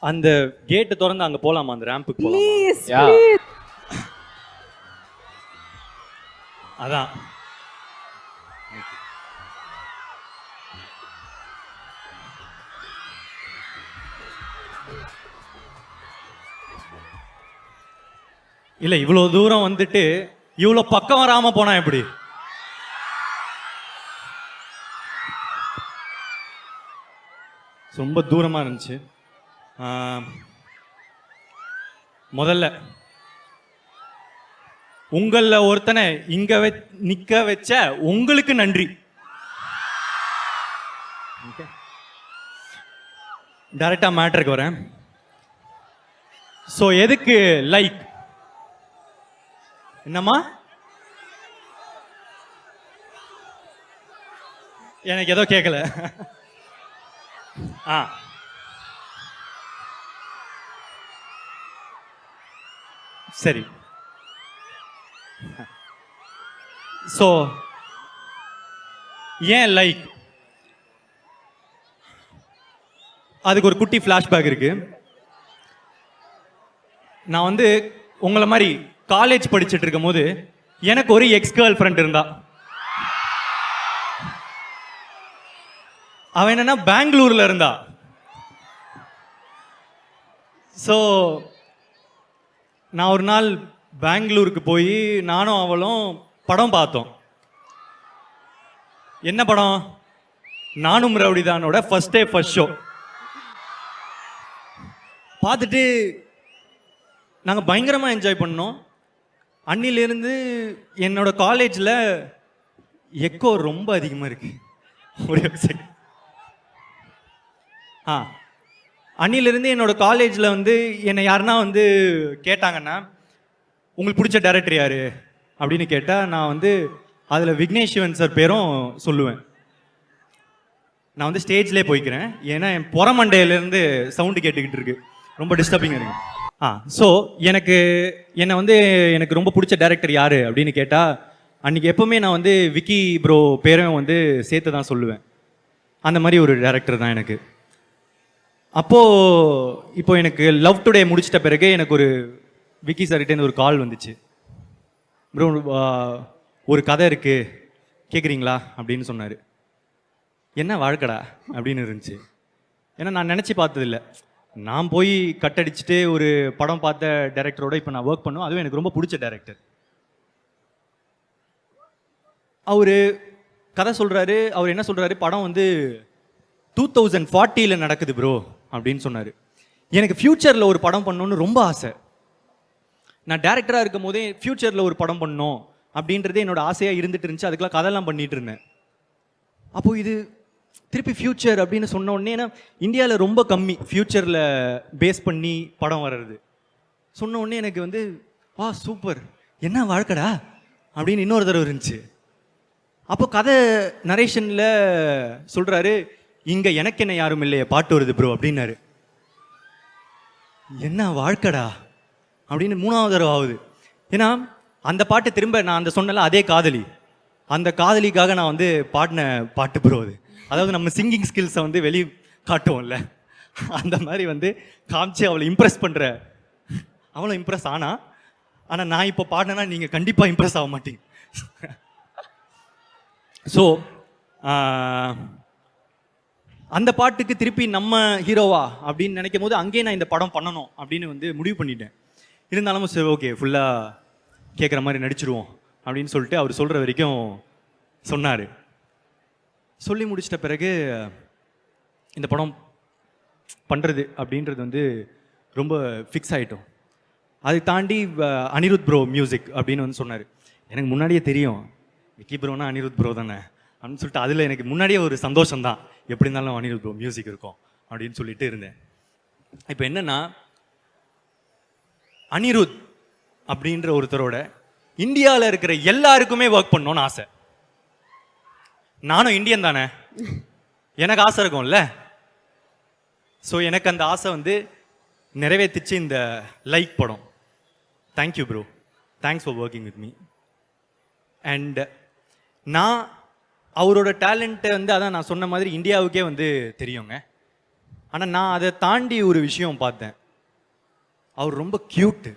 அந்த கேட் திறந்து அங்க போலாமா? அந்த ரேம்புக்கு போலாமா? Please Yeah. ப்ளீஸ். அதான். இல்ல இவ்வளவு தூரம் வந்துட்டு இவ்வளவு பக்கம் வராம போனா எப்படி? ரொம்ப தூரமா இருந்துச்சு. முதல்ல உங்கள ஒருத்தனை இங்க நிக்க வச்ச உங்களுக்கு நன்றி. டைரக்டா மேட்டருக்கு வரேன். சோ எதுக்கு லைக்? என்னம்மா? எனக்கு ஏதோ கேட்கல. சரி. சோ ஏன் லைக்? அதுக்கு ஒரு குட்டி ஃபிளாஷ்பேக் இருக்கு. நான் வந்து உங்களை மாதிரி காலேஜ் படிச்சுட்டு இருக்கும் போது எனக்கு ஒரு எக்ஸ் கேர்ள் ஃப்ரெண்ட் இருந்தா. அவன் என்னன்னா பெங்களூர்ல இருந்தா. ஸோ நான் ஒரு நாள் பெங்களூருக்கு போய் நானும் அவளும் படம் பார்த்தோம். என்ன படம்? நானும் ரவுடிதானோட ஃபர்ஸ்ட் டே ஃபர்ஸ்ட் ஷோ பார்த்துட்டு நாங்கள் பயங்கரமாக என்ஜாய் பண்ணோம். அன்னிலிருந்து என்னோட காலேஜில் எக்கோ ரொம்ப அதிகமாக இருக்கு. ஒரே செகண்ட். அன்னிலிருந்து என்னோட காலேஜில் வந்து என்னை யாருன்னா வந்து கேட்டாங்கன்னா உங்களுக்கு பிடிச்ச டைரக்டர் யாரு அப்படின்னு கேட்டால் நான் வந்து அதில் விக்னேஷ் சிவன் சார் பேரும் சொல்லுவேன். நான் வந்து ஸ்டேஜ்லேயே போய்க்கிறேன், ஏன்னா என் புறமண்டையிலேருந்து சவுண்டு கேட்டுக்கிட்டு இருக்கு, ரொம்ப டிஸ்டர்பிங்காக இருக்கு. ஸோ என்னை வந்து எனக்கு ரொம்ப பிடிச்ச டைரக்டர் யாரு அப்படின்னு கேட்டால் அன்றைக்கி எப்போவுமே நான் வந்து விக்கி ப்ரோ பேரும் வந்து சேர்த்து தான் சொல்லுவேன். அந்த மாதிரி ஒரு டைரக்டர் தான் எனக்கு. இப்போ எனக்கு லவ் டுடே முடிச்சிட்ட பிறகு எனக்கு ஒரு விக்கி சார்கிட்டேருந்து ஒரு கால் வந்துச்சு. ப்ரோ ஒரு கதை இருக்கு கேட்குறீங்களா அப்படின்னு சொன்னார். என்ன வாழ்க்கடா அப்படின்னு இருந்துச்சு. ஏன்னா நான் நினச்சி பார்த்ததில்லை. நான் போய் கட்டடிச்சுட்டு ஒரு படம் பார்த்த டைரக்டரோட இப்போ நான் ஒர்க் பண்ணுவேன். அதுவும் எனக்கு ரொம்ப பிடிச்ச டைரக்டர். அவர் கதை சொல்கிறாரு. அவர் என்ன சொல்கிறாரு, படம் வந்து 2040 நடக்குது ப்ரோ அப்படின்னு சொன்னார். எனக்கு ஃப்யூச்சரில் ஒரு படம் பண்ணணுன்னு ரொம்ப ஆசை. நான் டேரக்டராக இருக்கும் போதே ஃப்யூச்சரில் ஒரு படம் பண்ணணும் அப்படின்றதே என்னோட ஆசையாக இருந்துட்டு இருந்துச்சு. அதுக்கெல்லாம் கதையெல்லாம் பண்ணிட்டு இருந்தேன். அப்போது இது திருப்பி ஃப்யூச்சர் அப்படின்னு சொன்ன உடனே, ஏன்னா இந்தியாவில் ரொம்ப கம்மி ஃப்யூச்சரில் பேஸ் பண்ணி படம் வர்றது. சொன்ன உடனே எனக்கு வந்து வா சூப்பர், என்ன வாழ்க்கடா அப்படின்னு இன்னொரு தடவை இருந்துச்சு. அப்போ கதை நரேஷனில் சொல்கிறாரு, இங்கே எனக்கு என்ன யாரும் இல்லையே பாட்டு வருது ப்ரோ அப்படின்னாரு. என்ன வாழ்க்கடா அப்படின்னு மூணாவது தடவை ஆகுது. ஏன்னா அந்த பாட்டு திரும்ப நான் அந்த சொன்னல அதே காதலி, அந்த காதலிக்காக நான் வந்து பாடின பாட்டு ப்ரோ அது. அதாவது நம்ம சிங்கிங் ஸ்கில்ஸை வந்து வெளியே காட்டுவோம்ல, அந்த மாதிரி வந்து காமிச்சு அவளை இம்ப்ரெஸ் பண்ணுற. அவளை இம்ப்ரெஸ் ஆனால் நான் இப்போ பாடினேன்னா நீங்கள் கண்டிப்பாக இம்ப்ரெஸ் ஆக மாட்டீங்க. ஸோ அந்த பாட்டுக்கு திருப்பி நம்ம ஹீரோவா அப்படின்னு நினைக்கும் போது அங்கேயே நான் இந்த படம் பண்ணணும் அப்படின்னு வந்து முடிவு பண்ணிட்டேன். இருந்தாலும் சரி ஓகே ஃபுல்லாக கேட்குற மாதிரி நடிச்சிருவோம் அப்படின்னு சொல்லிட்டு அவர் சொல்கிற வரைக்கும் சொன்னார். சொல்லி முடிச்சிட்ட பிறகு இந்த படம் பண்ணுறது அப்படின்றது வந்து ரொம்ப ஃபிக்ஸ் ஆகிட்டோம். அதை தாண்டி அனிருத் ப்ரோ மியூசிக் அப்படின்னு வந்து சொன்னார். எனக்கு முன்னாடியே தெரியும் விக்கி ப்ரோனா அனிருத் ப்ரோ தானே அப்படின்னு சொல்லிட்டு அதில் எனக்கு முன்னாடியே ஒரு சந்தோஷம் தான், எப்படி இருந்தாலும் அனிருத் ப்ரோ மியூசிக் இருக்கும் அப்படின்னு சொல்லிட்டு இருந்தேன். இப்போ என்னென்னா அனிருத் அப்படின்ற ஒருத்தரோட இந்தியாவில் இருக்கிற எல்லாருக்குமே ஒர்க் பண்ணணும்னு ஆசை. நானும் இந்தியன் தானே, எனக்கு ஆசை இருக்கும்ல. ஸோ எனக்கு அந்த ஆசை வந்து நிறைவேற்றிச்சு இந்த லைக் படம். Thank you bro, thanks for working with me. And நான் அவரோட டேலண்ட்டை வந்து அதான் நான் சொன்ன மாதிரி இந்தியாவுக்கே வந்து தெரியுங்க. ஆனால் நான் அதை தாண்டி ஒரு விஷயம் பார்த்தேன். அவர் ரொம்ப க்யூட்டு.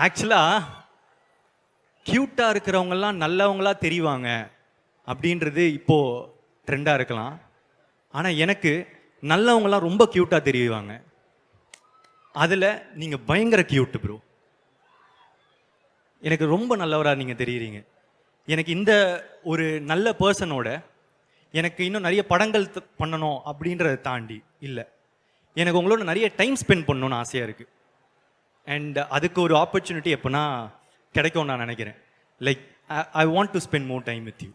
ஆக்சுவலாக க்யூட்டாக இருக்கிறவங்கெல்லாம் நல்லவங்களா தெரிவாங்க அப்படின்றது இப்போது ட்ரெண்டாக இருக்கலாம். ஆனால் எனக்கு நல்லவங்களாம் ரொம்ப க்யூட்டாக தெரிவாங்க. அதில் நீங்கள் பயங்கர க்யூட்டு ப்ரோ. எனக்கு ரொம்ப நல்லவராக நீங்கள் தெரியுறீங்க. எனக்கு இந்த ஒரு நல்ல பர்சனோட எனக்கு இன்னும் நிறைய படங்கள் பண்ணணும் அப்படின்றத தாண்டி இல்லை, எனக்கு உங்களோட நிறைய டைம் ஸ்பெண்ட் பண்ணணும்னு ஆசையாக இருக்குது. அண்ட் அதுக்கு ஒரு ஆப்பர்ச்சுனிட்டி எப்போனா கிடைக்கும்னு நான் நினைக்கிறேன். Like I want to spend more time with you.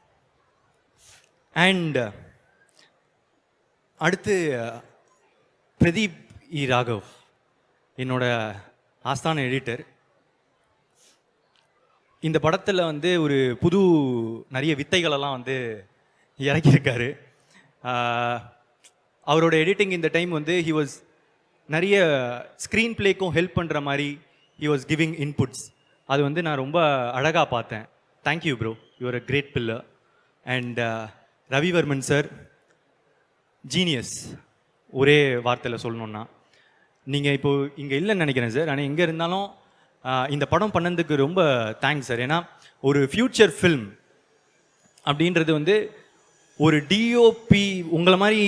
And அடுத்து பிரதீப் ராகவ், என்னோட ஆஸ்தான எடிட்டர். இந்த படத்தில் வந்து ஒரு புது நிறைய வித்தைகளெல்லாம் வந்து இறக்கியிருக்காரு. அவரோட எடிட்டிங் இந்த டைம் வந்து ஹி வாஸ் நிறைய ஸ்க்ரீன் பிளேக்கும் ஹெல்ப் பண்ணுற மாதிரி ஹி வாஸ் கிவிங் இன்புட்ஸ். அது வந்து நான் ரொம்ப அழகாக பார்த்தேன். Thank you bro, you're a great pillar. And Ravivarman sir, genius. ஒரே வார்த்தையில் சொல்லணுன்னா, நீங்கள் இப்போது இங்கே இல்லைன்னு நினைக்கிறேன் சார், ஆனால் எங்கே இருந்தாலும் இந்த படம் பண்ணதுக்கு ரொம்ப தேங்க்ஸ் சார். ஏன்னா ஒரு ஃப்யூச்சர் ஃபில்ம் அப்படின்றது வந்து ஒரு டிஓபி உங்களை மாதிரி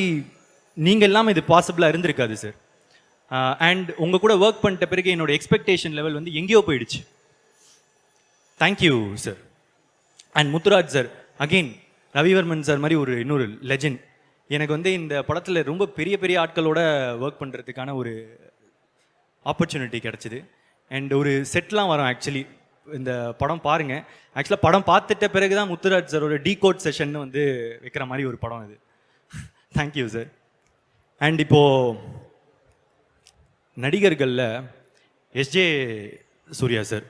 நீங்கள் இல்லாமல் இது பாசிபிளாக இருந்திருக்காது சார். அண்ட் உங்கள் கூட ஒர்க் பண்ணிட்ட பிறகு என்னோட எக்ஸ்பெக்டேஷன் லெவல் வந்து எங்கேயோ போயிடுச்சு. Thank you sir. And Muthuraj sir, again Ravivarman sir மாதிரி ஒரு இன்னொரு லெஜெண்ட். எனக்கு வந்து இந்த படத்தில் ரொம்ப பெரிய பெரிய ஆட்களோட ஒர்க் பண்ணுறதுக்கான ஒரு ஆப்பர்ச்சுனிட்டி கிடச்சிது. அண்ட் ஒரு செட்லாம் வரும். ஆக்சுவலி இந்த படம் பாருங்கள். ஆக்சுவலாக படம் பார்த்துட்ட பிறகு தான் முத்துராஜ் சாரோட டீகோட் செஷன் வந்து வைக்கிற மாதிரி ஒரு படம் இது. Thank you sir. அண்ட் இப்போது நடிகர்களில் எஸ்ஜே சூர்யா சார்.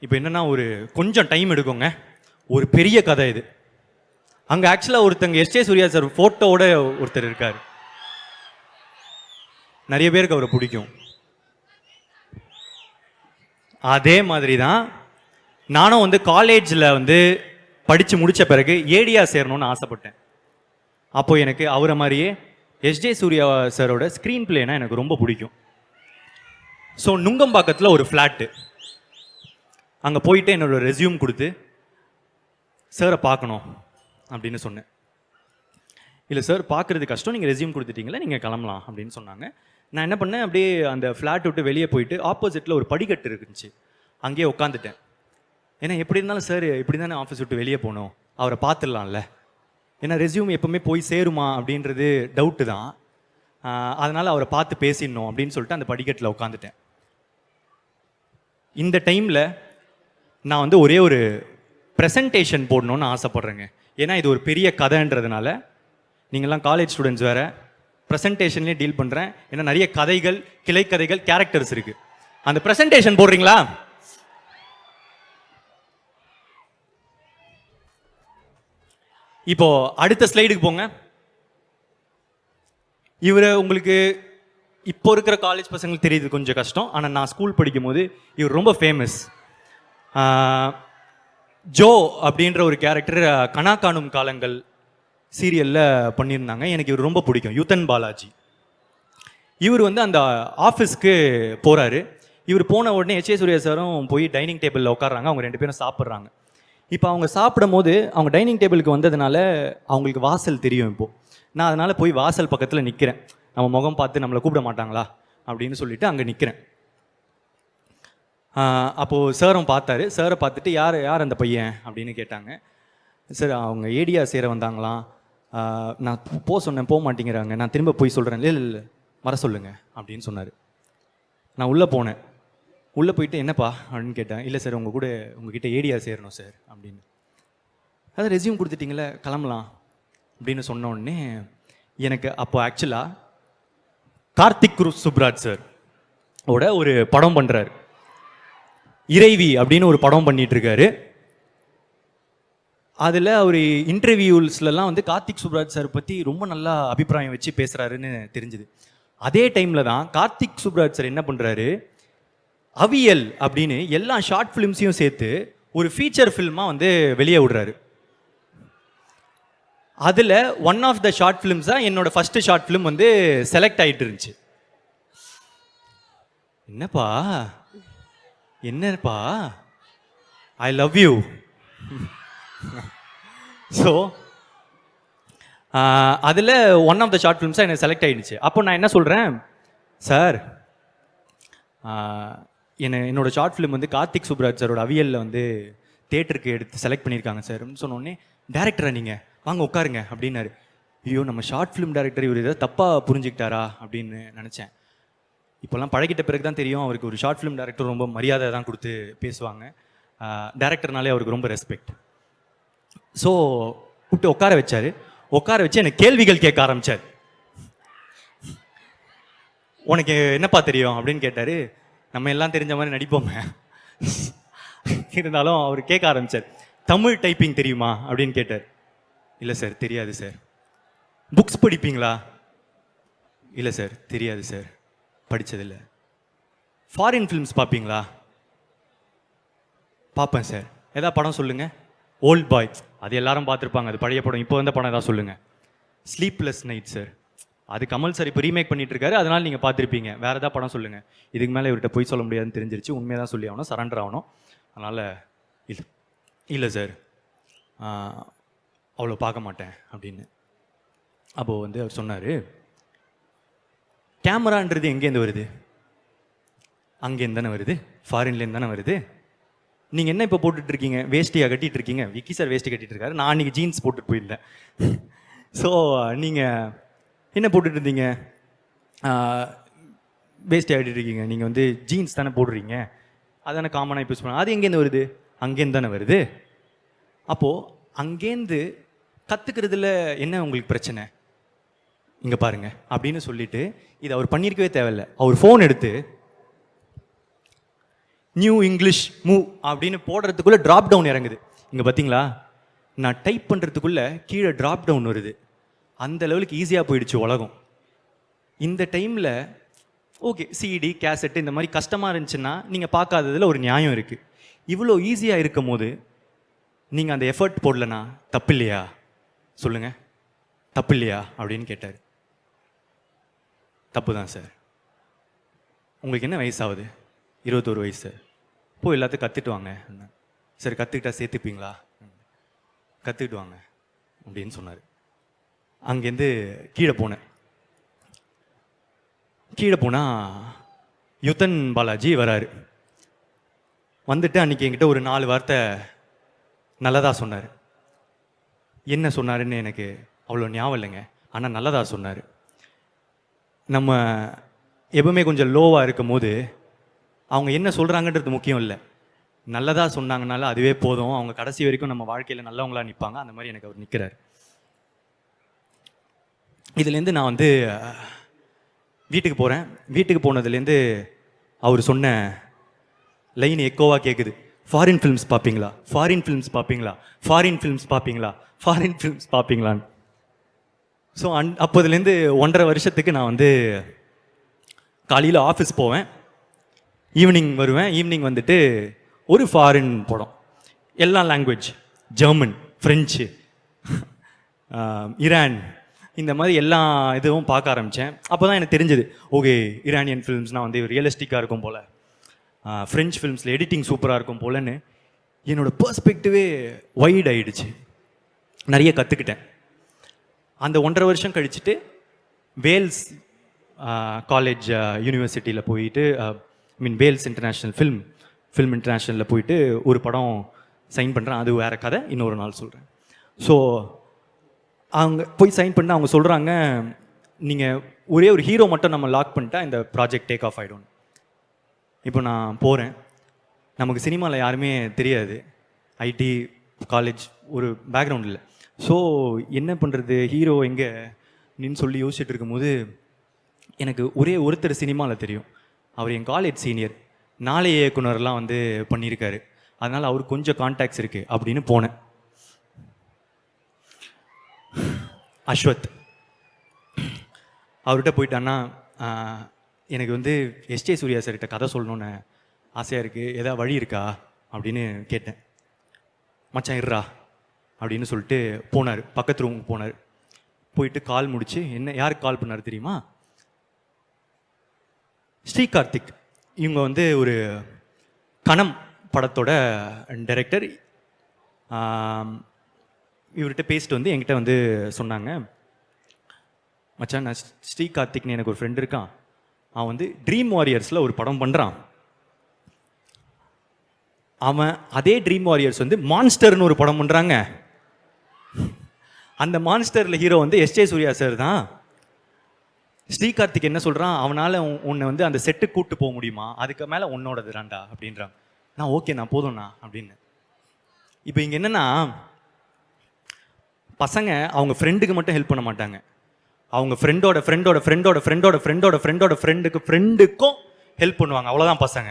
இப்போ என்னென்னா ஒரு கொஞ்சம் டைம் எடுக்குங்க, ஒரு பெரிய கதை இது. அங்கே ஆக்சுவலாக ஒருத்தங்க எஸ்ஜே சூர்யா சார் ஃபோட்டோவோட ஒருத்தர் இருக்கார். நிறைய பேருக்கு அவரை பிடிக்கும். அதே மாதிரி தான் நானும் வந்து காலேஜில் வந்து படித்து முடித்த பிறகு ஏடியா சேரணும்னு ஆசைப்பட்டேன். அப்போது எனக்கு அவரை மாதிரியே எஸ்ஜே சூர்யா சாரோட ஸ்க்ரீன் பிளேனா எனக்கு ரொம்ப பிடிக்கும். ஸோ நுங்கம்பாக்கத்தில் ஒரு ஃப்ளாட்டு, அங்கே போயிட்டு என்னோடய ரெஸ்யூம் கொடுத்து சாரை பார்க்கணும் அப்படின்னு சொன்னேன். இல்லை சார், பார்க்குறது கஷ்டம், நீங்கள் ரெஸ்யூம் கொடுத்துட்டீங்களா, நீங்கள் கிளம்பலாம் அப்படின்னு சொன்னாங்க. நான் என்ன பண்ணேன், அப்படியே அந்த ஃப்ளாட் விட்டு வெளியே போயிட்டு ஆப்போசிட்டில் ஒரு படிக்கட்டு இருந்துச்சு, அங்கேயே உட்காந்துட்டேன். ஏன்னா எப்படி இருந்தாலும் சார் இப்படி தானே ஆஃபீஸ் விட்டு வெளியே போகணும், அவரை பார்த்துடலாம்ல. ஏன்னா ரெஸ்யூம் எப்போவுமே போய் சேருமா அப்படின்றது டவுட்டு தான். அதனால் அவரை பார்த்து பேசிடணும் அப்படின்னு சொல்லிட்டு அந்த படிக்கட்டில் உட்காந்துட்டேன். இந்த டைமில் நான் வந்து ஒரே ஒரு ப்ரெசன்டேஷன் போடணுன்னு ஆசைப்பட்றேங்க. ஏன்னா இது ஒரு பெரிய கதைன்றதுனால, நீங்கள்லாம் காலேஜ் ஸ்டூடெண்ட்ஸ் வேறு, ப்ரெசன்டேஷன்லேயே டீல் பண்ணுறேன். ஏன்னா நிறைய கதைகள், கிளைக்கதைகள், கேரக்டர்ஸ் இருக்குது. அந்த ப்ரெசன்டேஷன் போடுறீங்களா? இப்போ அடுத்த ஸ்லைடுக்கு போங்க. இவரை உங்களுக்கு இப்போ இருக்கிற காலேஜ் பசங்களுக்கு தெரியுது கொஞ்சம் கஷ்டம், ஆனால் நான் ஸ்கூல் படிக்கும் போது இவர் ரொம்ப ஃபேமஸ். ஜோ அப்படின்ற ஒரு கேரக்டர் கனா காணும் காலங்கள் சீரியலில் பண்ணியிருந்தாங்க. எனக்கு இவர் ரொம்ப பிடிக்கும், யூத்தன் பாலாஜி. இவர் வந்து அந்த ஆஃபீஸ்க்கு போகிறாரு. இவர் போன உடனே எச் ஏ சூர்யா சாரும் போய் டைனிங் டேபிளில் உட்காடுறாங்க. அவங்க 2 பேரும் சாப்பிட்றாங்க. இப்போ அவங்க சாப்பிடும் போது அவங்க டைனிங் டேபிளுக்கு வந்ததுனால அவங்களுக்கு வாசல் தெரியும். இப்போது நான் அதனால் போய் வாசல் பக்கத்தில் நிற்கிறேன். நம்ம முகம் பார்த்து நம்மளை கூப்பிட மாட்டாங்களா அப்படின்னு சொல்லிட்டு அங்கே நிற்கிறேன். அப்போது சாரும் பார்த்தாரு. சாரை பார்த்துட்டு யார் அந்த பையன் அப்படின்னு கேட்டாங்க. சார், அவங்க ஏடியா சேர வந்தாங்களாம், நான் போக சொன்னேன், போக மாட்டேங்கிறாங்க, நான் திரும்ப போய் சொல்கிறேன். இல்லை வர சொல்லுங்க அப்படின்னு சொன்னார். நான் உள்ளே போனேன். உள்ளே போயிட்டு என்னப்பா அப்படின்னு கேட்டேன். இல்லை சார், உங்ககிட்ட ஏடியா சேரணும் சார் அப்படின்னு. அதான் ரெஸ்யூம் கொடுத்துட்டிங்களே, கிளம்பலாம் அப்படின்னு சொன்ன உடனே எனக்கு அப்போ ஆக்சுவலாக கார்த்திக் சுப்ராஜ் சார் ஓட ஒரு படம் பண்ணுறாரு, இறைவி அப்படின்னு ஒரு படம் பண்ணிகிட்ருக்காரு. அதில் அவர் இன்டர்வியூஸ்லாம் வந்து கார்த்திக் சுப்ராஜ் சார் பற்றி ரொம்ப நல்லா அபிப்பிராயம் வச்சு பேசுகிறாருன்னு தெரிஞ்சுது. அதே டைமில் தான் கார்த்திக் சுப்ராஜ் சார் என்ன பண்ணுறாரு, அவியல் அப்படின்னு எல்லா ஷார்ட் ஃபிலிம்ஸையும் சேர்த்து ஒரு ஃபீச்சர் ஃபில்மாக வந்து வெளியே விடுறாரு. அதில் one of the short films தான் என்னோட ஃபர்ஸ்ட் ஷார்ட் ஃபிலிம் வந்து செலக்ட் ஆகிட்டு இருந்துச்சு. என்னப்பா என்னப்பா, ஐ லவ் யூ. ஸோ அதில் ஒன் ஆஃப் த ஷார்ட் ஃபிலிம்ஸாக எனக்கு செலக்ட் ஆகிடுச்சு. அப்போ நான் என்ன சொல்கிறேன், சார் என்னோட ஷார்ட் ஃபிலிம் வந்து கார்த்திக் சுப்ராஜ் சாரோட அவியலில் வந்து தேட்டருக்கு எடுத்து செலக்ட் பண்ணியிருக்காங்க சார். சொன்னோடனே, டேரக்டரா நீங்கள் வாங்க உட்காருங்க அப்படின்னாரு. ஐயோ, நம்ம ஷார்ட் ஃபிலிம் டேரக்டர் இவர் ஏதாவது தப்பாக புரிஞ்சுக்கிட்டாரா அப்படின்னு நினச்சேன். இப்போல்லாம் பழகிட்ட பிறகு தான் தெரியும், அவருக்கு ஒரு ஷார்ட் ஃபிலிம் டேரக்டர் ரொம்ப மரியாதை தான் கொடுத்து பேசுவாங்க. டேரக்டர்னாலே அவருக்கு ரொம்ப ரெஸ்பெக்ட். ஸோ கூப்பிட்டு உட்கார வச்சார். உட்கார வச்சு எனக்கு கேள்விகள் கேட்க ஆரம்பித்தார். உனக்கு என்னப்பா தெரியும் அப்படின்னு கேட்டார். நம்ம எல்லாம் தெரிஞ்ச மாதிரி நடிப்போமே, இருந்தாலும் அவர் கேட்க ஆரம்பித்தார். தமிழ் டைப்பிங் தெரியுமா அப்படின்னு கேட்டார். இல்லை சார் தெரியாது சார். புக்ஸ் படிப்பீங்களா? இல்லை சார் தெரியாது சார், படித்ததில்லை. ஃபாரின் ஃபிலிம்ஸ் பார்ப்பீங்களா? பார்ப்பேன் சார். எதாவது படம் சொல்லுங்கள். ஓல்ட் பாய், அது எல்லாரும் பார்த்துருப்பாங்க, அது பழைய படம். இப்போ வந்த படம் ஏதாவது சொல்லுங்கள். ஸ்லீப்லெஸ் நைட் சார், அது கமல் சார் இப்போ ரீமேக் பண்ணிட்டு இருக்காரு, அதனால் நீங்கள் பார்த்துருப்பீங்க. வேறு ஏதாவது படம் சொல்லுங்கள். இதுக்கு மேலே இவர்கிட்ட போய் சொல்ல முடியாதுன்னு தெரிஞ்சிருச்சு. உண்மையாக தான் சொல்லி ஆகணும், சரண்டர் ஆகணும். அதனால் இல்லை இல்லை சார், அவ்வளோ பார்க்க மாட்டேன் அப்படின்னு. அப்போது வந்து அவர் சொன்னார், கேமரான்றது எங்கேருந்து வருது? அங்கேருந்து தானே வருது, ஃபாரின்லேருந்து தானே வருது. நீங்கள் என்ன இப்போ போட்டுட்ருக்கீங்க? வேஷ்டியாக கட்டிகிட்டு இருக்கீங்க. விக்கி சார் வேஷ்டி கட்டிகிட்டு இருக்காரு, நான் அன்றைக்கி ஜீன்ஸ் போட்டுட்டு போயிருந்தேன். ஸோ நீங்கள் என்ன போட்டுட்டு இருந்தீங்க? வேஸ்ட் ஆகிட்டு இருக்கீங்க. நீங்கள் வந்து ஜீன்ஸ் தானே போடுறீங்க, அதானே காமனாக இப்போ யூஸ் பண்ண. அது எங்கேருந்து வருது? அங்கேருந்து தானே வருது. அப்போது அங்கேருந்து கற்றுக்கிறதுல என்ன உங்களுக்கு பிரச்சனை? இங்கே பாருங்க அப்படின்னு சொல்லிட்டு, இது அவர் பண்ணியிருக்கவே தேவையில்லை. அவர் ஃபோன் எடுத்து நியூ இங்கிலீஷ் மூவ் அப்படின்னு போடுறதுக்குள்ளே ட்ராப் டவுன் இறங்குது. இங்கே பார்த்தீங்களா, நான் டைப் பண்ணுறதுக்குள்ளே கீழே ட்ராப் டவுன் வருது. அந்த லெவலுக்கு ஈஸியாக போயிடுச்சு உலகம். இந்த டைமில் ஓகே, சிடி கேசட்டு இந்த மாதிரி கஷ்டமாக இருந்துச்சுன்னா நீங்கள் பார்க்காததில் ஒரு நியாயம் இருக்குது. இவ்வளோ ஈஸியாக இருக்கும் போது நீங்கள் அந்த எஃபர்ட் போடலனா தப்பு இல்லையா? சொல்லுங்கள், தப்பு இல்லையா அப்படின்னு கேட்டார். தப்பு தான் சார். உங்களுக்கு என்ன வயசாகுது? 21 வயசு சார். போய் எல்லாத்தையும் கற்றுட்டு வாங்க. சரி, கற்றுக்கிட்டா சேர்த்துப்பீங்களா? கற்றுக்கிட்டு வாங்க அப்படின்னு சொன்னார். அங்கேருந்து கீழே போனேன். கீழே போனால் யுத்தன் பாலாஜி வராரு. வந்துட்டு அன்றைக்கி என்கிட்ட ஒரு 4 வார்த்தை நல்லதாக சொன்னார். என்ன சொன்னாருன்னு எனக்கு அவ்வளோ ஞாபகம் இல்லைங்க, ஆனால் நல்லதாக சொன்னார். நம்ம எப்பவுமே கொஞ்சம் லோவாக இருக்கும் போது அவங்க என்ன சொல்கிறாங்கன்றது முக்கியம் இல்லை, நல்லதாக சொன்னாங்கனால அதுவே போதும். அவங்க கடைசி வரைக்கும் நம்ம வாழ்க்கையில் நல்லவங்களாக நிற்பாங்க. அந்த மாதிரி எனக்கு அவர் நிற்கிறார். இதுலேருந்து நான் வந்து வீட்டுக்கு போகிறேன். வீட்டுக்கு போனதுலேருந்து அவர் சொன்ன லைன் எக்கோவாக கேட்குது. ஃபாரின் ஃபிலிம்ஸ் பார்ப்பீங்களா? ஃபாரின் ஃபிலிம்ஸ் பார்ப்பீங்களா? ஃபாரின் ஃபிலிம்ஸ் பார்ப்பீங்களா? ஃபாரின் ஃபிலிம்ஸ் பார்ப்பீங்களான்னு. ஸோ அப்போதுலேருந்து 1.5 வருஷத்துக்கு நான் வந்து காலையில் ஆஃபீஸ் போவேன், ஈவினிங் வருவேன். ஈவினிங் வந்துட்டு ஒரு ஃபாரின் படம், எல்லா லாங்குவேஜ், ஜெர்மன், ஃப்ரெஞ்சு, ஈரான், இந்த மாதிரி எல்லா இதுவும் பார்க்க ஆரம்பித்தேன். அப்போ தான் எனக்கு தெரிஞ்சது, ஓகே ஈரானியன் ஃபிலிம்ஸ்னால் வந்து ரியலிஸ்டிக்காக இருக்கும் போல், ஃப்ரெஞ்ச் ஃபிலிம்ஸில் எடிட்டிங் சூப்பராக இருக்கும் போலன்னு என்னோடய பர்ஸ்பெக்டிவே வைட் ஆகிடுச்சு. நிறைய கற்றுக்கிட்டேன். அந்த 1.5 வருஷம் கழிச்சுட்டு வேல்ஸ் காலேஜ் யூனிவர்சிட்டியில் போயிட்டு, வேல்ஸ் இன்டர்நேஷ்னல் ஃபில்ம் இன்டர்நேஷ்னலில் போயிட்டு ஒரு படம் சைன் பண்ணுறேன். அது வேறு கதை, இன்னொரு நாள் சொல்கிறேன். ஸோ அவங்க போய் சைன் பண்ண அவங்க சொல்கிறாங்க, நீங்கள் ஒரே ஒரு ஹீரோ மட்டும் நம்ம லாக் பண்ணிட்டா இந்த ப்ராஜெக்ட் டேக் ஆஃப் ஆகிடும். இப்போ நான் போகிறேன், நமக்கு சினிமாவில் யாருமே தெரியாது, ஐடி காலேஜ் ஒரு பேக்ரவுண்ட் இல்லை. ஸோ என்ன பண்ணுறது, ஹீரோ எங்கே நின்னு சொல்லி யோசிச்சுட்டு இருக்கும்போது எனக்கு ஒரே ஒருத்தர் சினிமாவில் தெரியும். அவர் என் காலேஜ் சீனியர், நாளைய இயக்குனர்லாம் வந்து பண்ணியிருக்காரு, அதனால் அவருக்கு கொஞ்சம் கான்டாக்ட்ஸ் இருக்குது அப்படின்னு போனேன். அஸ்வத், அவர்கிட்ட போயிட்டான்னா, எனக்கு வந்து எஸ்ஜே சூர்யா சார்கிட்ட கதை சொல்லணுன்னு ஆசையாக இருக்குது, எதாவது வழி இருக்கா அப்படின்னு கேட்டேன். மச்சான் இருறா, அப்படின்னு சொல்லிட்டு போனார், பக்கத்து ரூமுக்கு போனார். போயிட்டு கால் முடிச்சு, என்ன யாருக்கு கால் பண்ணார் தெரியுமா? ஸ்ரீ கார்த்திக். இவங்க வந்து ஒரு கணம் படத்தோட டைரக்டர். இவர்கிட்ட பேசிட்டு வந்து என்கிட்ட வந்து சொன்னாங்க, மச்சான் நான் ஸ்ரீ கார்த்திக்னு எனக்கு ஒரு ஃப்ரெண்ட் இருக்கான், அவன் வந்து ட்ரீம் வாரியர்ஸில் ஒரு படம் பண்ணுறான். அவன் அதே ட்ரீம் வாரியர்ஸ் வந்து மான்ஸ்டர்னு ஒரு படம் பண்ணுறாங்க. அந்த மான்ஸ்டரில் ஹீரோ வந்து எஸ்.ஜே. சூர்யா சார் தான். ஸ்ரீ கார்த்திக் என்ன சொல்கிறான், அவனால் உன்னை வந்து அந்த செட்டுக்கு கூப்பிட்டு போக முடியுமா, அதுக்கு மேலே உன்னோடது ராண்டா அப்படின்றான். நான் ஓகே நான் போதும்ண்ணா அப்படின்னு. இப்போ இங்கே என்னென்னா, பசங்க அவங்க ஃப்ரெண்டுக்கு மட்டும் ஹெல்ப் பண்ண மாட்டாங்க, அவங்க ஃப்ரெண்டோட ஃப்ரெண்டோட ஃப்ரெண்டோட ஃப்ரெண்டோட ஃப்ரெண்டோட ஃப்ரெண்டோட ஃப்ரெண்டுக்கும் ஹெல்ப் பண்ணுவாங்க. அவ்வளோதான் பசங்க.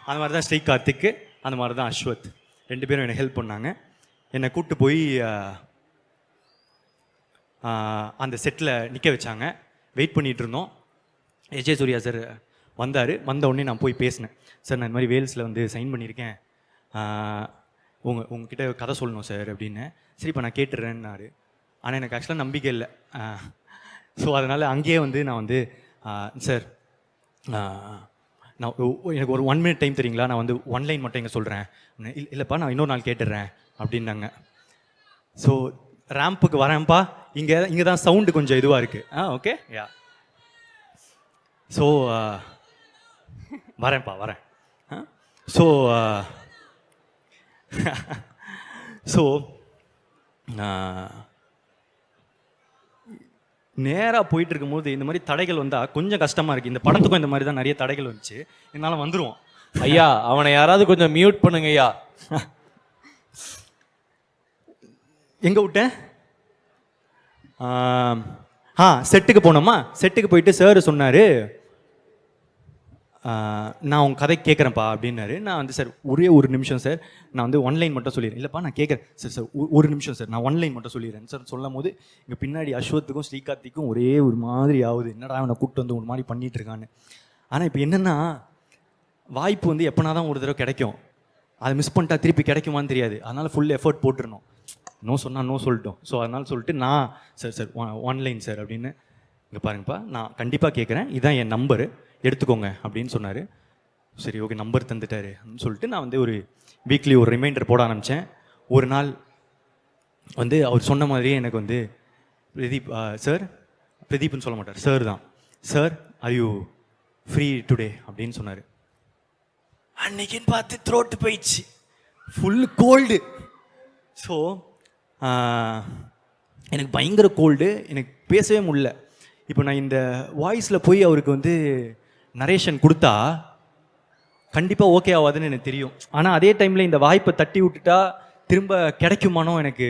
அந்த மாதிரி தான் ஸ்ரீ கார்த்திக்கு, அந்த மாதிரி தான் அஸ்வத், 2 பேரும் எனக்கு ஹெல்ப் பண்ணாங்க. என்னை கூப்பிட்டு போய் அந்த செட்டில் நிற்க வச்சாங்க. வெயிட் பண்ணிகிட்டு இருந்தோம். எஸ்.ஜே. சூர்யா சார் வந்தார். வந்த உடனே நான் போய் பேசினேன். சார் நான் இந்த மாதிரி வேல்ஸில் வந்து சைன் பண்ணியிருக்கேன், உங்ககிட்ட கதை சொல்லணும் சார் அப்படின்னு. சரி இப்போ நான் கேட்டுடுறேன்னாரு. ஆனால் எனக்கு ஆக்சுவலாக நம்பிக்கை இல்லை. ஸோ அதனால் அங்கேயே வந்து நான் வந்து சார் நான் எனக்கு ஒரு 1 minute டைம் தெரியுங்களா, நான் வந்து 1 line மட்டும் இங்கே சொல்கிறேன். இல்லைப்பா நான் இன்னொரு நாள் கேட்டுடுறேன் அப்படின்னாங்க. ஸோ ரேம்புக்கு வரேன்ப்பா, இங்கே தான் சவுண்டு கொஞ்சம் இதுவாக இருக்குது. Okay yeah. ஸோ வரேன்ப்பா வரேன். ஸோ ஸோ நேராக போயிட்டு இருக்கும்போது இந்த மாதிரி தடைகள் வந்தால் கொஞ்சம் கஷ்டமாக இருக்குது. இந்த படத்துக்கும் இந்த மாதிரி தான் நிறைய தடைகள் வந்துச்சு. என்னால் வந்துடுவோம். ஐயா அவனை யாராவது கொஞ்சம் மியூட் பண்ணுங்க ஐயா. எங்கே விட்டேன்? செட்டுக்கு போனோமா. செட்டுக்கு போயிட்டு சார் சொன்னார், நான் உங்கள் கதை கேட்குறேன்ப்பா அப்படின்னாரு. நான் வந்து சார் ஒரே ஒரு நிமிஷம் சார், நான் வந்து 1 line மட்டும் சொல்லிடுறேன். இல்லைப்பா நான் கேட்குறேன் சார். சார் ஒரு நிமிஷம் சார், நான் 1 line மட்டும் சொல்லிடுறேன் சார். சொல்லும் போது இங்கே பின்னாடி அஸ்வத்துக்கும் ஸ்ரீகார்த்திக்கும் ஒரே ஒரு மாதிரி ஆகுது, என்னடா அவனை கூப்பிட்டு வந்து ஒரு மாதிரி பண்ணிகிட்டு இருக்கான்னு. ஆனால் இப்போ என்னென்னா, வாய்ப்பு வந்து எப்போனா தான் ஒரு தடவை கிடைக்கும், அதை மிஸ் பண்ணிட்டா திருப்பி கிடைக்குமான்னு தெரியாது. அதனால் ஃபுல் எஃபர்ட் போட்டுருணும். நோ சொன்னால் நோ சொல்லிட்டோம். ஸோ அதனால் சொல்லிட்டு நான் சார் 1 line சார் அப்படின்னு, இங்கே பாருங்கப்பா நான் கண்டிப்பாக கேட்குறேன், இதுதான் என் நம்பரு எடுத்துக்கோங்க அப்படின்னு சொன்னார். சரி ஓகே நம்பர் தந்துட்டாரு அப்படின்னு சொல்லிட்டு நான் வந்து ஒரு வீக்லி ஒரு ரிமைண்டர் போட ஆரம்பித்தேன். ஒரு நாள் வந்து அவர் சொன்ன மாதிரியே எனக்கு வந்து பிரதீப் சார், பிரதீப்னு சொல்ல மாட்டார், சார் தான், sir are you free today அப்படின்னு சொன்னார். அன்னைக்குன்னு பார்த்து த்ரோட்டு போயிடுச்சு, ஃபுல் கோல்டு. ஸோ எனக்கு பயங்கர கோல்டு, எனக்கு பேசவே முடியல. இப்போ நான் இந்த வாய்ஸில் போய் அவருக்கு வந்து நரேஷன் கொடுத்தா கண்டிப்பாக ஓகே ஆகாதுன்னு எனக்கு தெரியும். ஆனால் அதே டைமில் இந்த வாய்ப்பை தட்டி விட்டுட்டா திரும்ப கிடைக்குமானோ எனக்கு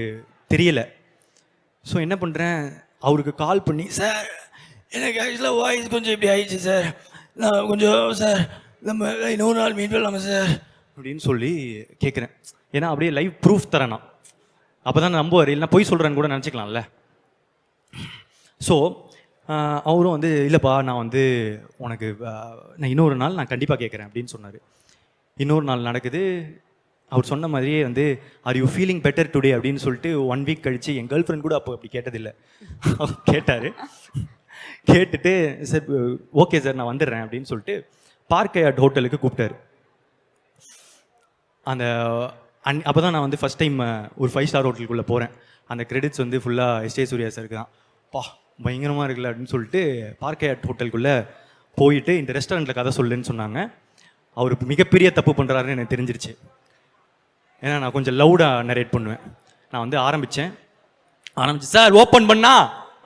தெரியலை. ஸோ என்ன பண்ணுறேன், அவருக்கு கால் பண்ணி, சார் எனக்கு ஆக்சுவலாக வாய்ஸ் கொஞ்சம் இப்படி ஆயிடுச்சு சார், நான் கொஞ்சம் சார் நம்ம இன்னொரு நாள் மீட் பண்ணலாமா சார் அப்படின்னு சொல்லி கேட்குறேன். ஏன்னா அப்படியே லைவ் ப்ரூஃப் தரேன் நான், அப்போ தான் நம்புவார். இல்லைனா பொய் சொல்கிறேன்னு கூட நினச்சிக்கலாம்ல. ஸோ அவரும் வந்து இல்லைப்பா நான் வந்து உனக்கு நான் இன்னொரு நாள் நான் கண்டிப்பாக கேட்குறேன் அப்படின்னு சொன்னார். இன்னொரு நாள் நடக்குது. அவர் சொன்ன மாதிரியே வந்து are you feeling better today அப்படின்னு சொல்லிட்டு 1 week கழித்து, என் கேர்ள் ஃப்ரெண்ட் கூட அப்போ அப்படி கேட்டதில்லை, கேட்டார். கேட்டுட்டு சார் ஓகே சார் நான் வந்துடுறேன் அப்படின்னு சொல்லிட்டு பார்க் ஹயாட் ஹோட்டலுக்கு கூப்பிட்டாரு. அந்த அப்போ தான் நான் வந்து ஃபஸ்ட் டைம் ஒரு 5 star ஹோட்டலுக்குள்ளே போகிறேன். அந்த கிரெடிட்ஸ் வந்து ஃபுல்லாக எஸ்.ஜே. சூர்யா சாருக்கு தான். பயங்கரமாக இருக்குல்ல அப்படின்னு சொல்லிட்டு பார்க் ஹயாட் ஹோட்டலுக்குள்ளே போயிட்டு இந்த ரெஸ்டாரண்ட்டில் கதை சொல்லுன்னு சொன்னாங்க. அவர் மிகப்பெரிய தப்பு பண்ணுறாருன்னு எனக்கு தெரிஞ்சிருச்சு. ஏன்னா நான் கொஞ்சம் லவுடாக நரேட் பண்ணுவேன். நான் வந்து ஆரம்பித்து சார் ஓப்பன் பண்ணா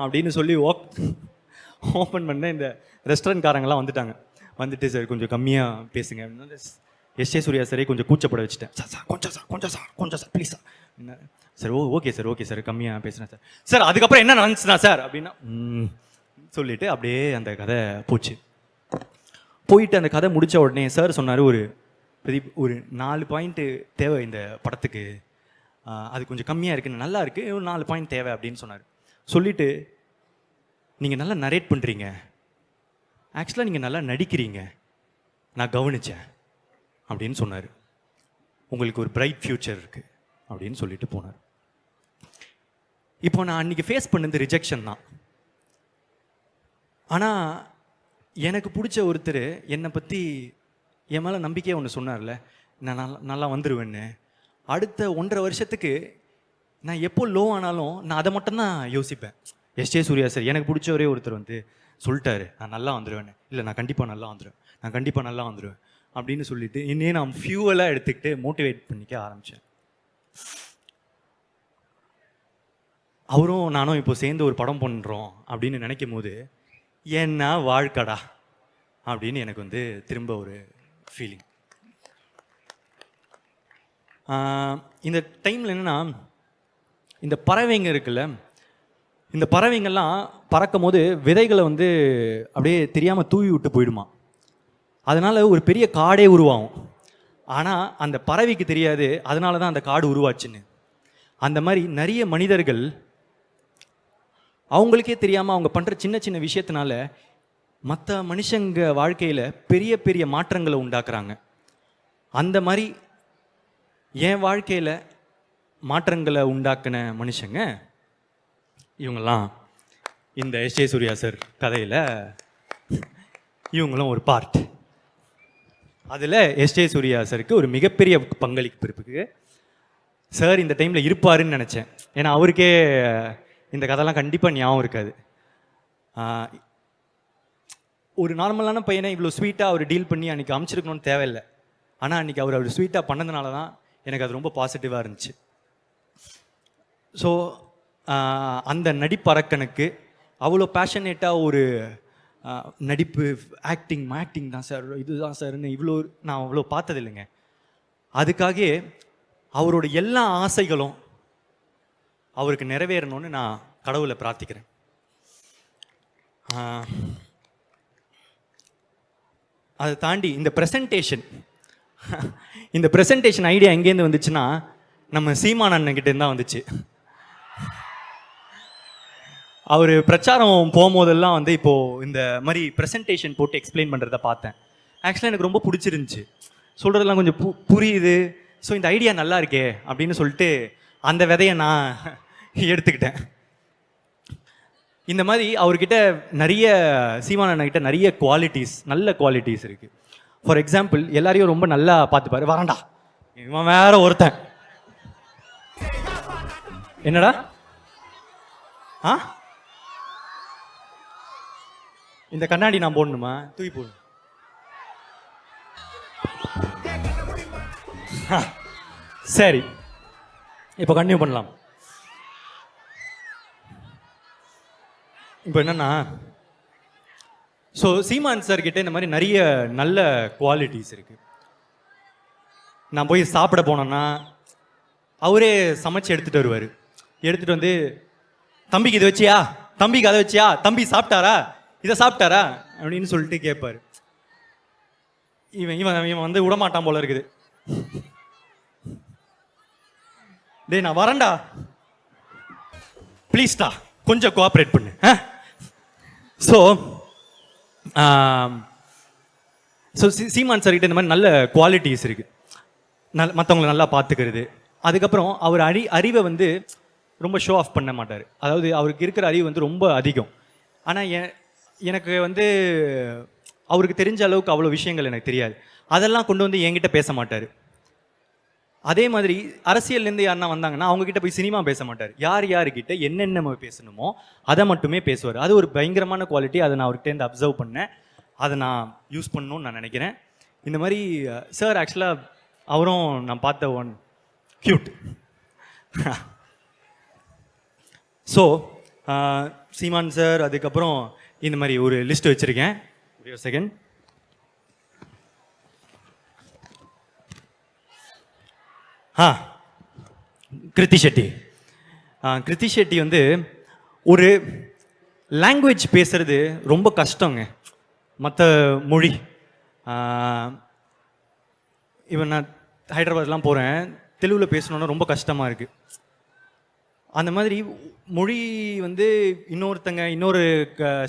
அப்படின்னு சொல்லி ஓப்பன் பண்ண இந்த ரெஸ்டாரண்ட்காரங்கெல்லாம் வந்துட்டாங்க. வந்துட்டு சார் கொஞ்சம் கம்மியாக பேசுங்க அப்படின்னா எஸ்.ஜே. சூர்யா சாரே கொஞ்சம் கூச்சப்பட வச்சுட்டேன். சார் கொஞ்சம் சார் ப்ளீஸ் சார். என்ன சார் ஓகே சார் கம்மியாக பேசுகிறேன் சார். சார் அதுக்கப்புறம் என்ன நடந்துச்சுனா சார் அப்படின்னா சொல்லிவிட்டு அப்படியே அந்த கதை போயிட்டு அந்த கதை முடித்த உடனே சார் சொன்னார், ஒரு 4 பாயிண்ட்டு தேவை இந்த படத்துக்கு, அது கொஞ்சம் கம்மியாக இருக்குன்னு, நல்லா இருக்குது, ஒரு 4 பாயிண்ட் தேவை அப்படின்னு சொன்னார். சொல்லிவிட்டு நீங்கள் நல்லா நரேட் பண்ணுறீங்க, ஆக்சுவலாக நீங்கள் நல்லா நடிக்கிறீங்க, நான் கவனித்தேன் அப்படின்னு சொன்னார். உங்களுக்கு ஒரு பிரைட் ஃப்யூச்சர் இருக்குது அப்படின்னு சொல்லிட்டு போனார். இப்போ நான் அன்றைக்கி ஃபேஸ் பண்ணது ரிஜெக்ஷன் தான். ஆனால் எனக்கு பிடிச்ச ஒருத்தர் என்னை பற்றி என் மேலே நம்பிக்கையாக ஒன்று சொன்னார்ல, நான் நல்லா வந்துடுவேன்னு. அடுத்த 1.5 வருஷத்துக்கு நான் எப்போ லோ ஆனாலும் நான் அதை மட்டும்தான் யோசிப்பேன். எஸ்ஜே சூர்யா சார் எனக்கு பிடிச்ச ஒரே ஒருத்தர் வந்து சொல்லிட்டாரு நான் நல்லா வந்துடுவேன்னு. இல்லை நான் கண்டிப்பாக நல்லா வந்துடுவேன், நான் கண்டிப்பாக நல்லா வந்துடுவேன் அப்படின்னு சொல்லிட்டு இன்னே நான் ஃபியூவலாக எடுத்துக்கிட்டு மோட்டிவேட் பண்ணிக்க ஆரம்பித்தேன். அவரும் நானும் இப்போ சேர்ந்து ஒரு படம் பண்ணுறோம் அப்படின்னு நினைக்கும் போது என்ன வாழ்க்கடா அப்படின்னு எனக்கு வந்து திரும்ப ஒரு ஃபீலிங். இந்த டைமில் என்னென்னா, இந்த பறவைங்க இருக்குல்ல, இந்த பறவைங்கள்லாம் பறக்கும் போது விதைகளை வந்து அப்படியே தெரியாமல் தூவி விட்டு போயிடுமா. அதனால் ஒரு பெரிய காடே உருவாகும். ஆனால் அந்த பறவைக்கு தெரியாது அதனால தான் அந்த காடு உருவாச்சுன்னு. அந்த மாதிரி நிறைய மனிதர்கள் அவங்களுக்கே தெரியாமல் அவங்க பண்ணுற சின்ன சின்ன விஷயத்தினால மற்ற மனுஷங்க வாழ்க்கையில் பெரிய பெரிய மாற்றங்களை உண்டாக்குறாங்க. அந்த மாதிரி என் வாழ்க்கையில் மாற்றங்களை உண்டாக்குன மனுஷங்க இவங்கெல்லாம் இந்த எஸ்ஜே சூர்யா சார் கதையில் இவங்களும் ஒரு பார்ட். அதில் எஸ்ஜே சூர்யா சாருக்கு ஒரு மிகப்பெரிய பங்களிப்பு இருக்கு. சார் இந்த டைமில் இருப்பாருன்னு நினச்சேன். ஏன்னா அவருக்கே இந்த கதைலாம் கண்டிப்பாக ஞாபகம் இருக்காது. ஒரு நார்மலான பையனை இவ்வளோ ஸ்வீட்டாக அவர் டீல் பண்ணி அன்றைக்கி அமைச்சிருக்கணும்னு தேவையில்லை. ஆனால் அன்றைக்கி அவர் ஸ்வீட்டாக பண்ணதுனால தான் எனக்கு அது ரொம்ப பாசிட்டிவாக இருந்துச்சு. ஸோ அந்த நடிப்பறக்கனுக்கு அவ்வளோ பேஷனேட்டாக ஒரு நடிப்பு ஆக்டிங் தான் சார், இதுதான் சார்னு இவ்வளோ நான் அவ்வளோ பார்த்தது இல்லைங்க. அதுக்காக அவரோட எல்லா ஆசைகளும் அவருக்கு நிறைவேறணும்னு நான் கடவுளை பிரார்த்திக்கிறேன். அதை தாண்டி இந்த ப்ரெசன்டேஷன் ஐடியா எங்கேருந்து வந்துச்சுன்னா நம்ம சீமான் அண்ணன்கிட்டேருந்து தான் வந்துச்சு. அவர் பிரச்சாரம் போகும்போதெல்லாம் வந்து இப்போது இந்த மாதிரி ப்ரெசன்டேஷன் போட்டு எக்ஸ்பிளைன் பண்ணுறத பார்த்தேன். ஆக்சுவலாக எனக்கு ரொம்ப பிடிச்சிருந்துச்சு, சொல்கிறதெல்லாம் கொஞ்சம் புரியுது. ஸோ இந்த ஐடியா நல்லா இருக்கே அப்படின்னு சொல்லிட்டு அந்த விதையை நான் எடுத்துக்கிட்டேன். இந்த மாதிரி அவர்கிட்ட நிறைய சீமான் அண்ணன்கிட்ட நிறைய நல்ல குவாலிட்டிஸ் இருக்குது. ஃபார் எக்ஸாம்பிள் எல்லாரையும் ரொம்ப நல்லா பார்த்துப்பாரு. வரண்டா இவன் வேற ஒருத்தன் என்னடா இந்த கண்ணாடி நான் போடணுமா? தூக்கி போடு. சரி, இப்போ கண்டினியூ பண்ணலாம். இப்போ என்னன்னா, ஸோ சீமான் சார் கிட்ட இந்த மாதிரி நிறைய நல்ல குவாலிட்டிஸ் இருக்கு. நான் போய் சாப்பிட போனேன்னா அவரே சமைச்சு எடுத்துட்டு வருவார். எடுத்துட்டு வந்து தம்பிக்கு இதை வச்சியா, தம்பிக்கு அதை வச்சியா, தம்பி சாப்பிட்டாரா, இதை சாப்பிட்டாரா அப்படின்னு சொல்லிட்டு கேட்பாரு. இவன் வந்து விடமாட்டான் போல இருக்குது. டேய் நான் வரேன்டா, ப்ளீஸ்டா கொஞ்சம் கோஆப்ரேட் பண்ணு. ஸோ சீமான் சார்கிட்ட இந்த மாதிரி நல்ல குவாலிட்டிஸ் இருக்கு. மற்றவங்களை நல்லா பார்த்துக்கிறது. அதுக்கப்புறம் அவர் அறிவை வந்து ரொம்ப ஷோ ஆஃப் பண்ண மாட்டார். அதாவது அவருக்கு இருக்கிற அறிவு வந்து ரொம்ப அதிகம். ஆனால் எனக்கு வந்து அவருக்கு தெரிஞ்ச அளவுக்கு அவ்வளோ விஷயங்கள் எனக்கு தெரியாது. அதெல்லாம் கொண்டு வந்து என்கிட்ட பேச மாட்டார். அதே மாதிரி அரசியல்லேருந்து யாருன்னா வந்தாங்கன்னா அவங்கக்கிட்ட போய் சினிமா பேச மாட்டார். யார்கிட்ட என்னென்ன பேசணுமோ அதை மட்டுமே பேசுவார். அது ஒரு பயங்கரமான குவாலிட்டி. அதை நான் அவர்கிட்டேருந்து அப்சர்வ் பண்ணேன். அதை நான் யூஸ் பண்ணணும்னு நான் நினைக்கிறேன். இந்த மாதிரி சார் ஆக்சுவலாக அவரும் நான் பார்த்த ஒன் க்யூட். ஸோ சீமான் சார், அதுக்கப்புறம் இந்த மாதிரி ஒரு லிஸ்ட் வச்சுருக்கேன். ஒரு செகண்ட். கிருத்தி ஷெட்டி வந்து ஒரு லாங்குவேஜ் பேசுறது ரொம்ப கஷ்டங்க. மற்ற மொழி, இவன் நான் ஹைதராபாத்லாம் போகிறேன், தெலுங்கில் பேசணுன்னா ரொம்ப கஷ்டமாக இருக்குது. அந்த மாதிரி மொழி வந்து இன்னொரு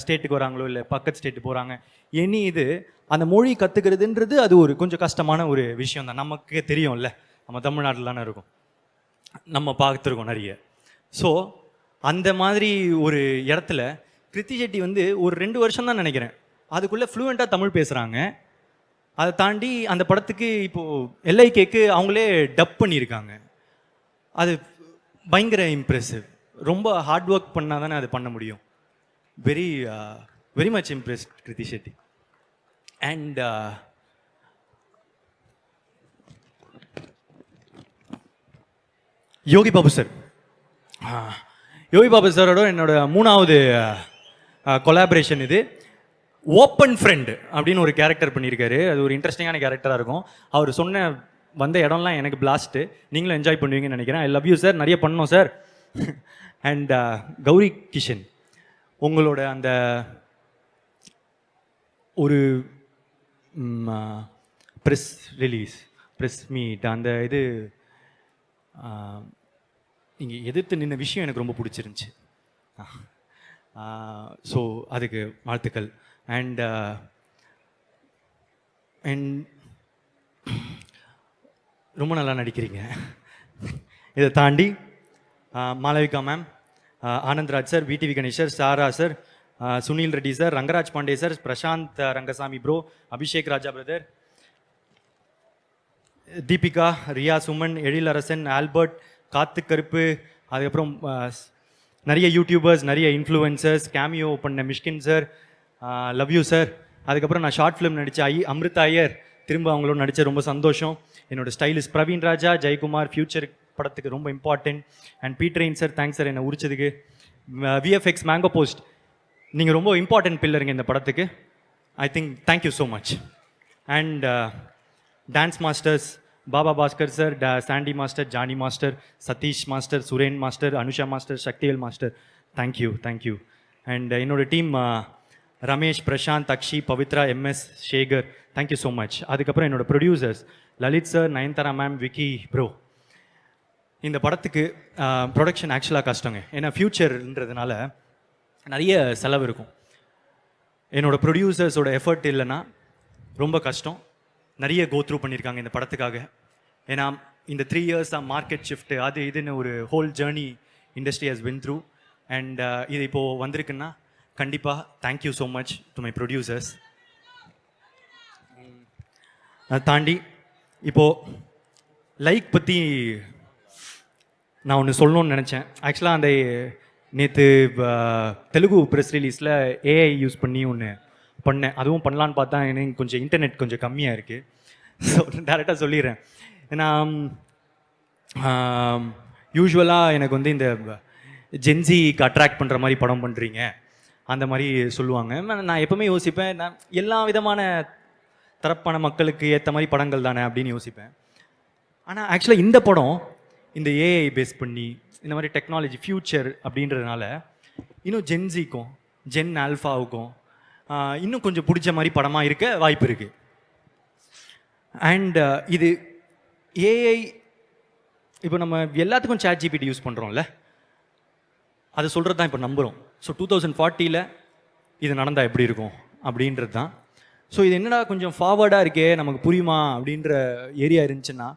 ஸ்டேட்டுக்கு வராங்களோ இல்லை பக்கத்து ஸ்டேட்டு போகிறாங்க, இது அந்த மொழி கற்றுக்கிறதுன்றது அது ஒரு கொஞ்சம் கஷ்டமான ஒரு விஷயம் தான். நமக்கு தெரியும்ல, நம்ம தமிழ்நாட்டில் தானே இருக்கும். நம்ம பார்த்துருக்கோம் நிறைய. ஸோ அந்த மாதிரி ஒரு இடத்துல கிருத்தி செட்டி வந்து ஒரு 2 வருஷம் தான் நினைக்கிறேன், அதுக்குள்ளே ஃப்ளூயண்ட்டாக தமிழ் பேசுகிறாங்க. அதை தாண்டி அந்த படத்துக்கு இப்போது எல்ஐகேக்கு அவங்களே டப் பண்ணியிருக்காங்க. அது பயங்கர இம்ப்ரெசிவ். ரொம்ப ஹார்ட் ஒர்க் பண்ணால் தானே அது பண்ண முடியும். Very very much impressed Krithi Shetty. And Yogi Babu sir, Yogi Babu சாரோட என்னோட 3வது கொலாபரேஷன் இது. ஓப்பன் ஃப்ரெண்ட் அப்படின்னு ஒரு கேரக்டர் பண்ணியிருக்காரு. அது ஒரு இன்ட்ரெஸ்டிங்கான கேரக்டராக இருக்கும். அவர் சொன்ன வந்த இடம்லாம் எனக்கு பிளாஸ்ட்டு. நீங்களும் என்ஜாய் பண்ணுவீங்கன்னு நினைக்கிறேன். ஐ லவ் யூ சார். நிறைய பண்ணோம் சார். அண்ட் கௌரி கிஷன், உங்களோட அந்த ஒரு ப்ரெஸ் ரிலீஸ், ப்ரெஸ் மீட், அந்த இது நீங்கள் எதிர்த்து நின்ன விஷயம் எனக்கு ரொம்ப பிடிச்சிருந்துச்சி. ஸோ அதுக்கு வாழ்த்துக்கள். அண்ட் ரொம்ப நல்லா நடிக்கிறீங்க. இதை தாண்டி Malavika ma'am, Anandraj sir, VTV கணேஷர், Sara sir, Sunil Reddy sir, Rangaraj Pandey sir, Prashanth Rangaswamy bro, Abhishek Raja brother, Deepika, Riya Suman, Ezhilarasan, Albert, Kathu Karuppu, அதுக்கப்புறம் நிறைய யூடியூபர்ஸ், நிறைய இன்ஃப்ளூயன்சர்ஸ், கேமியோ பண்ண Mysskin sir, love you sir. அதுக்கப்புறம் நான் ஷார்ட் ஃபிலிம் நடித்த அமிர்தா ஐயர், திரும்ப அவங்களோட நடித்த ரொம்ப சந்தோஷம். என்னோட ஸ்டைலிஸ்ட் பிரவீன் ராஜா, ஜெயக்குமார், ஃபியூச்சர் படத்துக்கு ரொம்ப important. And Peter Hein sir, thanks sir என்னை உரிச்சதுக்கு. விஎஃப்எக்ஸ் மேங்கோ போஸ்ட், நீங்கள் ரொம்ப இம்பார்ட்டன்ட் பில்லருங்க இந்த படத்துக்கு. I think thank you so much. And dance masters, Baba Bhaskar sir, Sandy master, Jani master, Sathish master, Suren master, Anusha master, Sakthivel master, thank you thank you. And என்னோட team Ramesh, Prashanth, Akshi, Pavithra, MS, Sekar, thank you so much. அதுக்கப்புறம் என்னோட producers Lalit sir, Nayanthara ma'am, Vicky bro. இந்த படத்துக்கு ப்ரொடக்ஷன் ஆக்சுவலாக கஷ்டங்க. ஏன்னா ஃப்யூச்சர்ன்றதுனால நிறைய செலவு இருக்கும். என்னோட ப்ரொடியூசர்ஸோட எஃபர்ட் இல்லைன்னா ரொம்ப கஷ்டம். நிறைய கோத்ரூ பண்ணியிருக்காங்க இந்த படத்துக்காக. ஏன்னா இந்த 3 இயர்ஸாக மார்க்கெட் ஷிஃப்ட்டு, அது இதுன்னு ஒரு whole journey industry has win through. And இது இப்போது வந்திருக்குன்னா கண்டிப்பாக thank you so much to my producers. அதை தாண்டி இப்போது லைக் பற்றி நான் ஒன்று சொல்லணும்னு நினச்சேன். ஆக்சுவலாக அந்த நேற்று தெலுங்கு ப்ரெஸ் ரிலீஸில் ஏஐ யூஸ் பண்ணி ஒன்று பண்ணேன். அதுவும் பண்ணலான்னு பார்த்தா எனக்கு கொஞ்சம் இன்டர்நெட் கொஞ்சம் கம்மியாக இருக்குது. ஸோ டேரெக்டாக சொல்லிடுறேன். ஏன்னா யூஸ்வலாக எனக்கு வந்து இந்த ஜென்சிக்கு அட்ராக்ட் பண்ணுற மாதிரி படம் பண்ணுறீங்க அந்த மாதிரி சொல்லுவாங்க. நான் எப்போவுமே யோசிப்பேன், நான் எல்லா விதமான தரப்பான மக்களுக்கு ஏற்ற மாதிரி படங்கள் தானே அப்படின்னு யோசிப்பேன். ஆனால் ஆக்சுவலாக இந்த படம் இந்த ஏஐ பேஸ் பண்ணி இந்த மாதிரி டெக்னாலஜி ஃப்யூச்சர் அப்படின்றதுனால இன்னும் ஜென்சிக்கும் ஜென் ஆல்ஃபாவுக்கும் இன்னும் கொஞ்சம் பிடிச்ச மாதிரி படமாக இருக்க வாய்ப்பு இருக்குது. அண்ட் இது ஏஐ இப்போ நம்ம எல்லாத்துக்கும் ChatGPT யூஸ் பண்ணுறோம்ல, அதை சொல்கிறது தான் இப்போ நம்புகிறோம். ஸோ 2040 இது நடந்தால் எப்படி இருக்கும் அப்படின்றது தான். ஸோ இது என்னடா கொஞ்சம் ஃபார்வர்டாக இருக்கே, நமக்கு புரியுமா அப்படின்ற ஏரியா இருந்துச்சுன்னா,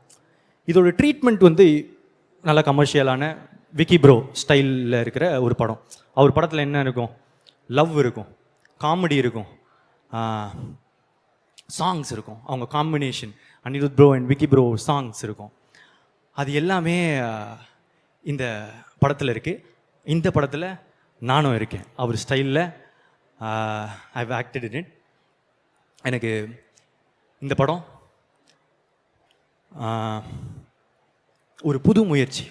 இதோட ட்ரீட்மெண்ட் வந்து நல்ல கமர்ஷியலான விக்கி ப்ரோ ஸ்டைலில் இருக்கிற ஒரு படம். அவர் படத்தில் என்ன இருக்கும்? லவ் இருக்கும், காமெடி இருக்கும், சாங்ஸ் இருக்கும். அவங்க combination Anirudh bro and Vicky bro songs இருக்கும். அது எல்லாமே இந்த படத்தில் இருக்குது. இந்த படத்தில் நானும் இருக்கேன் அவர் ஸ்டைலில். I have acted in it. எனக்கு இந்த படம் ஒரு புது முயற்சி,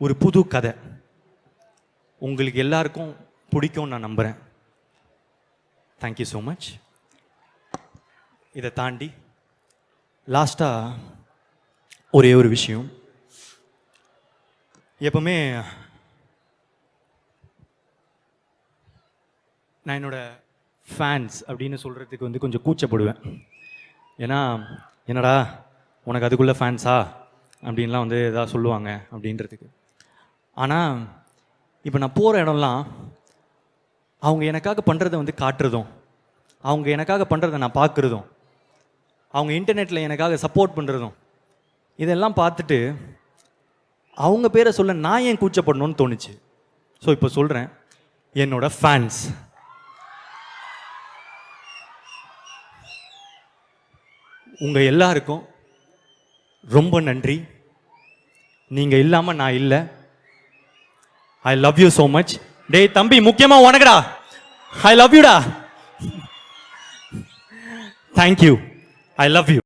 ஒரு புது கதை. உங்களுக்கு எல்லாருக்கும் பிடிக்கும்னு நான் நம்புகிறேன். Thank you so much. இதை தாண்டி லாஸ்ட்டாக ஒரே ஒரு விஷயம். எப்பவுமே நான் என்னோட ஃபேன்ஸ் அப்படின்னு சொல்கிறதுக்கு வந்து கொஞ்சம் கூச்சப்படுவேன். ஏன்னா என்னடா உனக்கு அதுக்குள்ளே ஃபேன்ஸா அப்படின்லாம் வந்து எதாவது சொல்லுவாங்க அப்படின்றதுக்கு. ஆனால் இப்போ நான் போகிற இடம்லாம் அவங்க எனக்காக பண்ணுறதை வந்து காட்டுறதும், அவங்க எனக்காக பண்ணுறதை நான் பார்க்குறதும், அவங்க இன்டர்நெட்டில் எனக்காக சப்போர்ட் பண்ணுறதும், இதெல்லாம் பார்த்துட்டு அவங்க பேரை சொல்ல நான் ஏன் கூச்சப்படணும்னு தோணுச்சு. ஸோ இப்போ சொல்கிறேன், என்னோட ஃபேன்ஸ், உங்கள் எல்லாருக்கும் ரொம்ப நன்றி. நீங்கள் இல்லாமல் நான் இல்லை. I love you so much. டேய் தம்பி, முக்கியமாக உனக்குடா, ஐ லவ் யூடா. Thank you, I love you.